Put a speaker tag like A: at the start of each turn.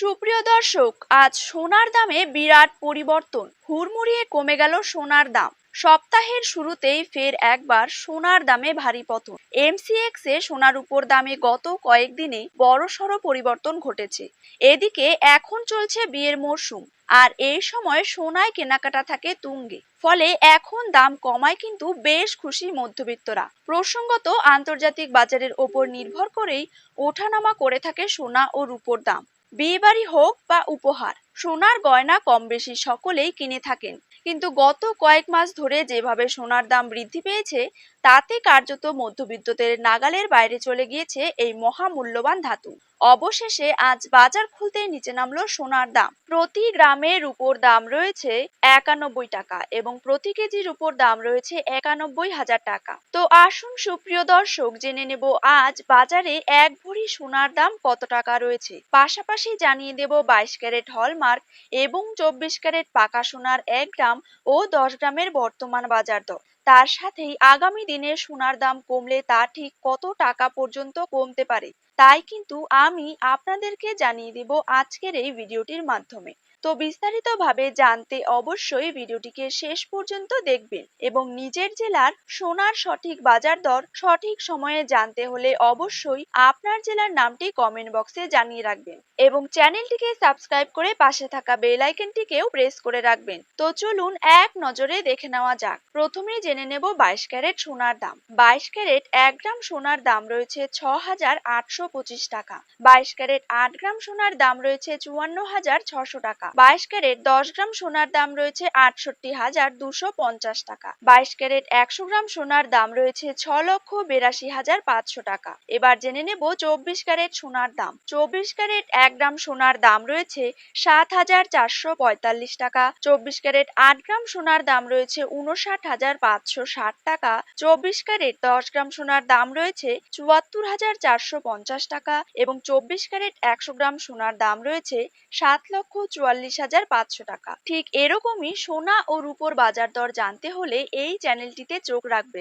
A: সুপ্রিয় দর্শক, আজ সোনার দামে বিরাট পরিবর্তন। হুড়মুড়িয়ে কমে গেল সোনার দাম। সপ্তাহের শুরুতেই ফের একবার সোনার দামে ভারী পতন। এমসিএক্স এ সোনার উপর দামে গত কয়েকদিনে বড়সড় পরিবর্তন ঘটেছে। এদিকে এখন চলছে বিয়ের মরশুম, আর এই সময় সোনায় কেনাকাটা থাকে তুঙ্গে। ফলে এখন দাম কমায় কিন্তু বেশ খুশি মধ্যবিত্তরা। প্রসঙ্গত, আন্তর্জাতিক বাজারের ওপর নির্ভর করেই ওঠানামা করে থাকে সোনা ও রূপোর দাম। বিয়েবাড়ি হোক বা উপহার, সোনার গয়না কম বেশি সকলেই কিনে থাকেন। কিন্তু গত কয়েক মাস ধরে যেভাবে সোনার দাম বৃদ্ধি পেয়েছে, তাতে কার্যত মধ্যবিত্তদের নাগালের বাইরে চলে গিয়েছে এই মহামূল্যবান ধাতু। অবশেষে আজ বাজার খুলতেই নিচে নামলো সোনার দাম। প্রতি গ্রামের রূপোর দাম রয়েছে 91 টাকা এবং প্রতি কেজির উপর দাম রয়েছে 91,000 টাকা। তো আসুন সুপ্রিয় দর্শক, জেনে নেব আজ বাজারে এক ভরি সোনার দাম কত টাকা রয়েছে। পাশাপাশি জানিয়ে দেব 22 ক্যারেট হলমার্ক এবং 24 ক্যারেট পাকা সোনার 1 গ্রাম ও 10 গ্রামের বর্তমান বাজার দর। তার সাথেই আগামী দিনে সোনার দাম কমলে তা ঠিক কত টাকা পর্যন্ত কমতে পারে, তাই কিন্তু আমি আপনাদেরকে জানিয়ে দেব আজকের এই ভিডিওটির মাধ্যমে। তো বিস্তারিতভাবে জানতে অবশ্যই ভিডিওটিকে শেষ পর্যন্ত দেখবেন এবং নিজের জেলার সোনার সঠিক বাজার দর সঠিক সময়ে জানতে হলে অবশ্যই আপনার জেলার নামটি কমেন্ট বক্সে জানিয়ে রাখবেন এবং চ্যানেলটিকে সাবস্ক্রাইব করে পাশে থাকা বেল আইকনটিকেও প্রেস করে রাখবেন। তো চলুন এক নজরে দেখে নেওয়া যাক। প্রথমেই জেনে নেব 22 ক্যারেট সোনার দাম। 22 ক্যারেট 1 গ্রাম সোনার দাম রয়েছে 6,825 টাকা। 22 ক্যারেট 8 গ্রাম সোনার দাম রয়েছে 54,600 টাকা। 22 ক্যারেট 10 গ্রাম সোনার দাম রয়েছে 68,250 টাকা। 22 ক্যারেট 100 গ্রাম সোনার দাম রয়েছে 6,82,500 টাকা। এবার জেনে নেব 24 ক্যারেট সোনার দাম। 24 ক্যারেট 1 গ্রাম সোনার দাম রয়েছে 7,445 টাকা। 24 ক্যারেট 8 গ্রাম সোনার দাম রয়েছে 59,560 টাকা। 24 ক্যারেট 10 গ্রাম সোনার দাম রয়েছে 74,450 টাকা এবং 24 ক্যারেট 100 গ্রাম সোনার দাম রয়েছে 7,44,500 টাকা। ঠিক এরকমই সোনা ও রূপোর বাজার দর জানতে হলে এই চ্যানেলটিতে চোখ রাখবেন।